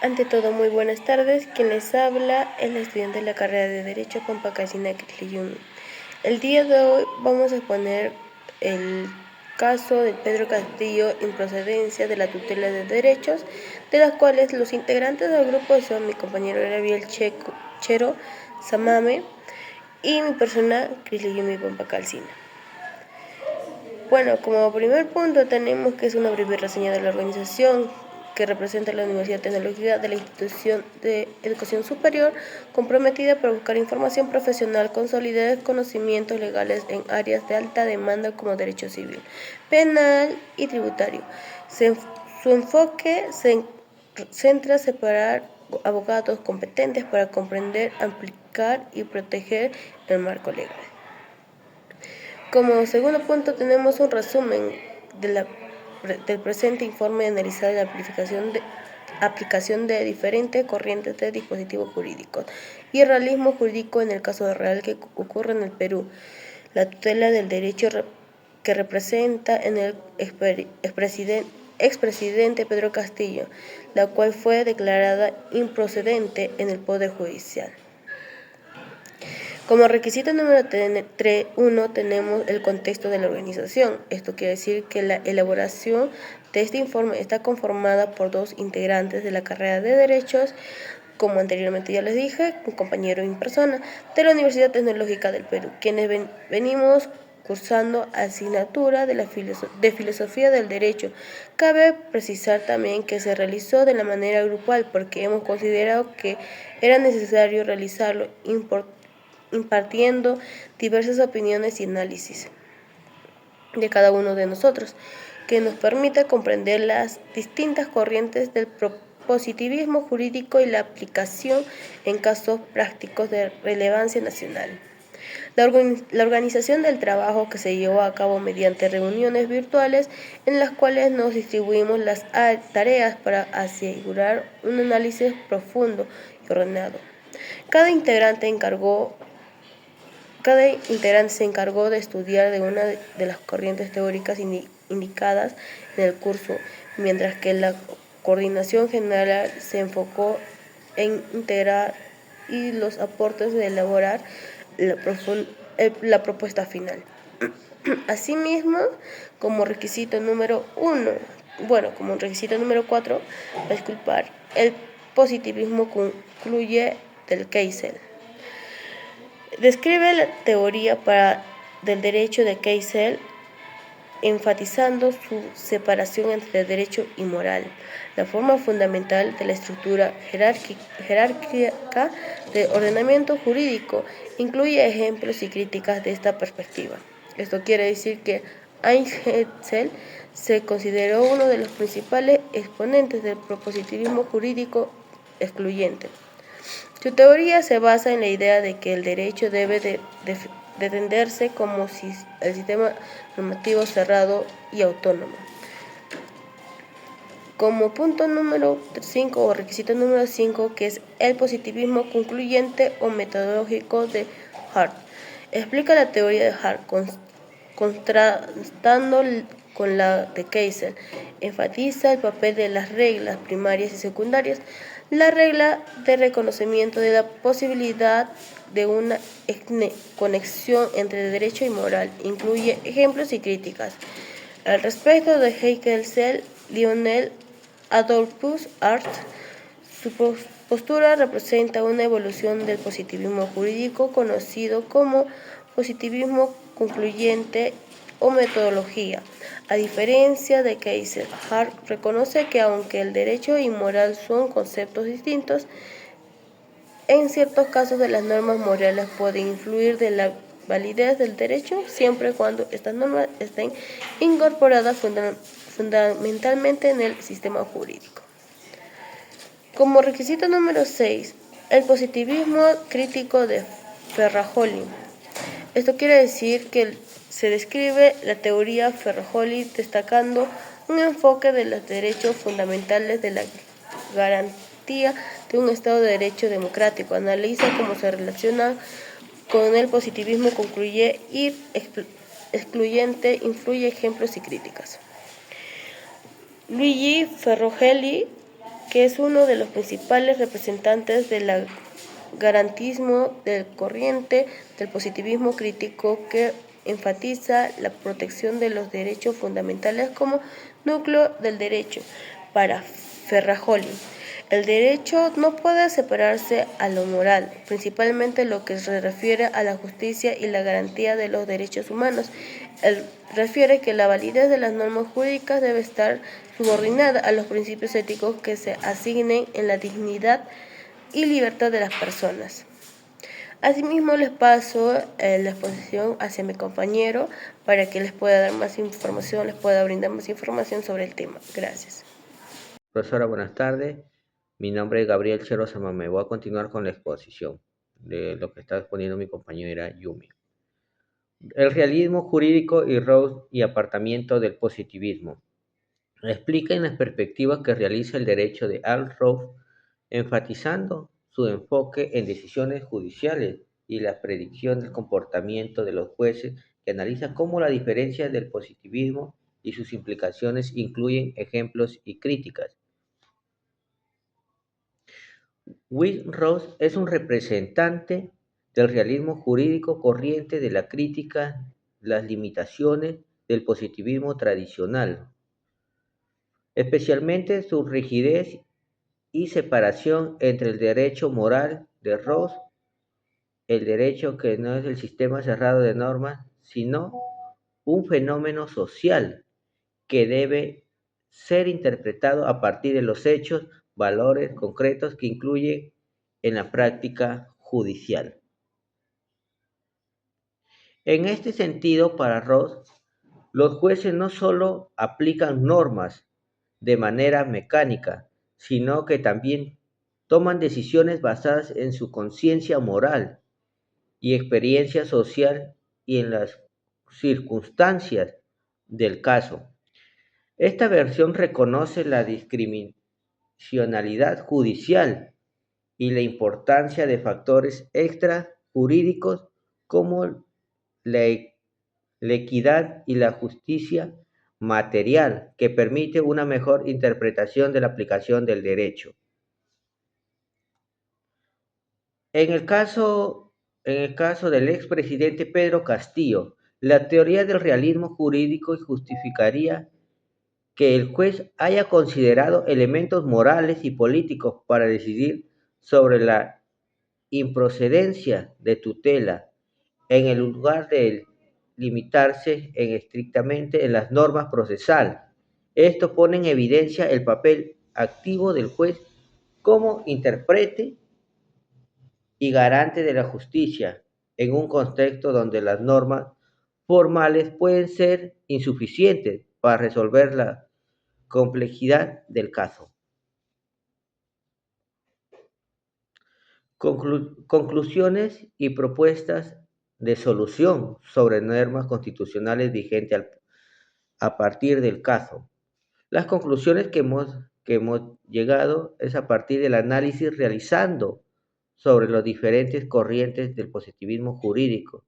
Ante todo, muy buenas tardes. Quien les habla es la estudiante de la carrera de Derecho Pampa Calcina Quetliyumi. El día de hoy vamos a exponer el caso de Pedro Castillo, improcedencia de la tutela de derechos, de las cuales los integrantes del grupo son mi compañero Gabriel Chero Samame y mi persona Quetliyumi Pampa Calcina. Bueno, como primer punto tenemos que es una breve reseña de la organización que representa la Universidad Tecnológica de la Institución de Educación Superior, comprometida para buscar información profesional con solidez, conocimientos legales en áreas de alta demanda como derecho civil, penal y tributario. Su enfoque se centra en separar abogados competentes para comprender, aplicar y proteger el marco legal. Como segundo punto tenemos un resumen del presente informe analizado la aplicación de diferentes corrientes de dispositivos jurídicos y el realismo jurídico en el caso real que ocurre en el Perú. La tutela del derecho que representa en el expresidente Pedro Castillo, la cual fue declarada improcedente en el Poder Judicial. Como requisito número 1 tenemos el contexto de la organización. Esto quiere decir que la elaboración de este informe está conformada por dos integrantes de la carrera de Derechos, como anteriormente ya les dije, un compañero en persona de la Universidad Tecnológica del Perú, quienes venimos cursando asignatura de Filosofía del Derecho. Cabe precisar también que se realizó de la manera grupal porque hemos considerado que era necesario realizarlo impartiendo diversas opiniones y análisis de cada uno de nosotros, que nos permita comprender las distintas corrientes del positivismo jurídico y la aplicación en casos prácticos de relevancia nacional. La organización del trabajo que se llevó a cabo mediante reuniones virtuales en las cuales nos distribuimos las tareas para asegurar un análisis profundo y ordenado. Cada integrante se encargó de estudiar de una de las corrientes teóricas indicadas en el curso, mientras que la coordinación general se enfocó en integrar y los aportes de elaborar la propuesta final. Asimismo, como requisito número 4, el positivismo concluye del Keisel. Describe la teoría del derecho de Keisel, enfatizando su separación entre derecho y moral, la forma fundamental de la estructura jerárquica del ordenamiento jurídico. Incluye ejemplos y críticas de esta perspectiva. Esto quiere decir que Keisel se consideró uno de los principales exponentes del positivismo jurídico excluyente. Su teoría se basa en la idea de que el derecho debe de entenderse como el sistema normativo cerrado y autónomo. Como punto número 5 o requisito número 5, que es el positivismo concluyente o metodológico de Hart. Explica la teoría de Hart contrastando con la de Keisel. Enfatiza el papel de las reglas primarias y secundarias. La regla de reconocimiento de la posibilidad de una conexión entre derecho y moral incluye ejemplos y críticas. Al respecto de Keisel, Lionel Adolphus Hart, su postura representa una evolución del positivismo jurídico conocido como positivismo concluyente o metodología. A diferencia de Keisel, Hart reconoce que aunque el derecho y moral son conceptos distintos, en ciertos casos las normas morales pueden influir de la validez del derecho siempre y cuando estas normas estén incorporadas fundamentalmente en el sistema jurídico. Como requisito número 6, el positivismo crítico de Ferrajoli. Esto quiere decir que se describe la teoría Ferrajoli destacando un enfoque de los derechos fundamentales de la garantía de un Estado de Derecho democrático. Analiza cómo se relaciona con el positivismo concluye y excluyente, influye ejemplos y críticas. Luigi Ferrajoli que es uno de los principales representantes del garantismo del corriente del positivismo crítico, que enfatiza la protección de los derechos fundamentales como núcleo del derecho. Para Ferrajoli, el derecho no puede separarse a lo moral, principalmente lo que se refiere a la justicia y la garantía de los derechos humanos. Él refiere que la validez de las normas jurídicas debe estar subordinada a los principios éticos que se asignen en la dignidad y libertad de las personas. Asimismo, les paso la exposición hacia mi compañero para que les pueda dar más información, les pueda brindar más información sobre el tema. Gracias. Profesora, buenas tardes. Mi nombre es Gabriel Chero Samamé. Voy a continuar con la exposición de lo que está exponiendo mi compañera Yumi. El realismo jurídico y Rawls y apartamiento del positivismo. Explica en las perspectivas que realiza el derecho de Al Rawls, enfatizando su enfoque en decisiones judiciales y la predicción del comportamiento de los jueces, que analiza cómo la diferencia del positivismo y sus implicaciones incluyen ejemplos y críticas. Will Ross es un representante del realismo jurídico corriente de la crítica las limitaciones del positivismo tradicional, especialmente su rigidez y separación entre el derecho moral de Ross, el derecho que no es el sistema cerrado de normas, sino un fenómeno social que debe ser interpretado a partir de los hechos, valores concretos que incluye en la práctica judicial. En este sentido, para Ross, los jueces no solo aplican normas de manera mecánica, sino que también toman decisiones basadas en su conciencia moral y experiencia social y en las circunstancias del caso. Esta versión reconoce la discrecionalidad judicial y la importancia de factores extrajurídicos como la equidad y la justicia material, que permite una mejor interpretación de la aplicación del derecho. En el caso del expresidente Pedro Castillo, la teoría del realismo jurídico justificaría que el juez haya considerado elementos morales y políticos para decidir sobre la improcedencia de tutela, en el lugar de limitarse estrictamente en las normas procesales. Esto pone en evidencia el papel activo del juez como intérprete y garante de la justicia en un contexto donde las normas formales pueden ser insuficientes para resolver la complejidad del caso. Conclusiones y propuestas de solución sobre normas constitucionales vigentes a partir del caso. Las conclusiones que hemos llegado es a partir del análisis realizando sobre las diferentes corrientes del positivismo jurídico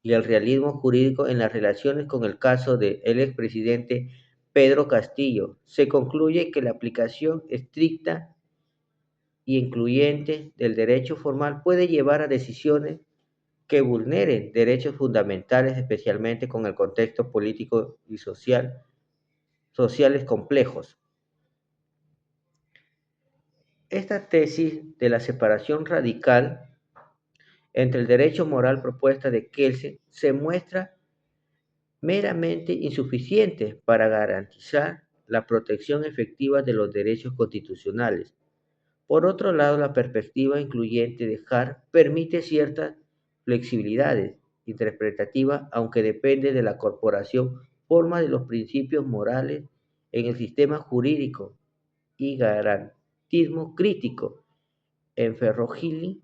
y el realismo jurídico en las relaciones con el caso del expresidente Pedro Castillo. Se concluye que la aplicación estricta y incluyente del derecho formal puede llevar a decisiones que vulneren derechos fundamentales, especialmente con el contexto político y sociales complejos. Esta tesis de la separación radical entre el derecho moral propuesta de Kelsen se muestra meramente insuficiente para garantizar la protección efectiva de los derechos constitucionales. Por otro lado, la perspectiva incluyente de Hart permite ciertas flexibilidades interpretativas, aunque depende de la corporación forma de los principios morales en el sistema jurídico y garantismo crítico. En Ferrojili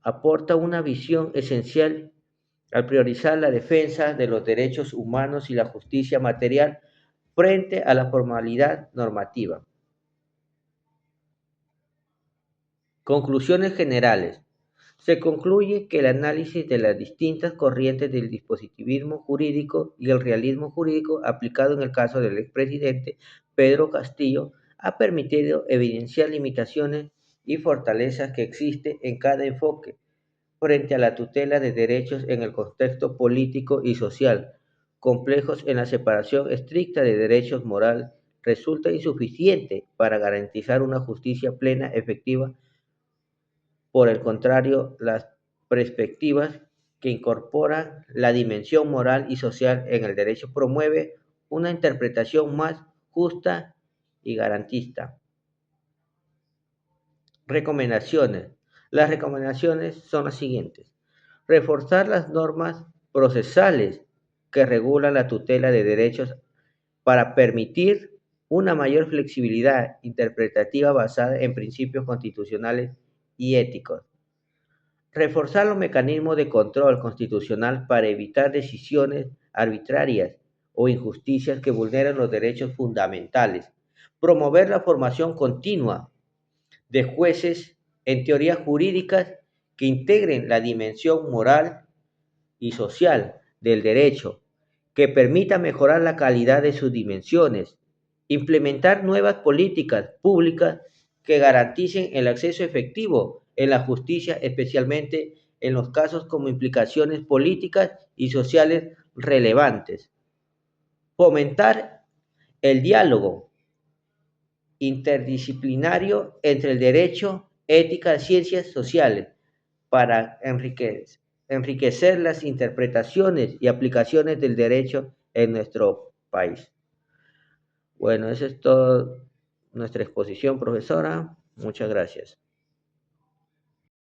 aporta una visión esencial al priorizar la defensa de los derechos humanos y la justicia material frente a la formalidad normativa. Conclusiones generales. Se concluye que el análisis de las distintas corrientes del dispositivismo jurídico y el realismo jurídico aplicado en el caso del expresidente Pedro Castillo ha permitido evidenciar limitaciones y fortalezas que existen en cada enfoque frente a la tutela de derechos en el contexto político y social, complejos en la separación estricta de derechos moral, resulta insuficiente para garantizar una justicia plena, efectiva. Por el contrario, las perspectivas que incorporan la dimensión moral y social en el derecho promueve una interpretación más justa y garantista. Recomendaciones. Las recomendaciones son las siguientes. Reforzar las normas procesales que regulan la tutela de derechos para permitir una mayor flexibilidad interpretativa basada en principios constitucionales y éticos. Reforzar los mecanismos de control constitucional para evitar decisiones arbitrarias o injusticias que vulneren los derechos fundamentales. Promover la formación continua de jueces en teorías jurídicas que integren la dimensión moral y social del derecho, que permita mejorar la calidad de sus dimensiones, implementar nuevas políticas públicas que garanticen el acceso efectivo en la justicia, especialmente en los casos con implicaciones políticas y sociales relevantes. Fomentar el diálogo interdisciplinario entre el derecho, ética y ciencias sociales para enriquecer las interpretaciones y aplicaciones del derecho en nuestro país. Bueno, esa es toda nuestra exposición, profesora. Muchas gracias.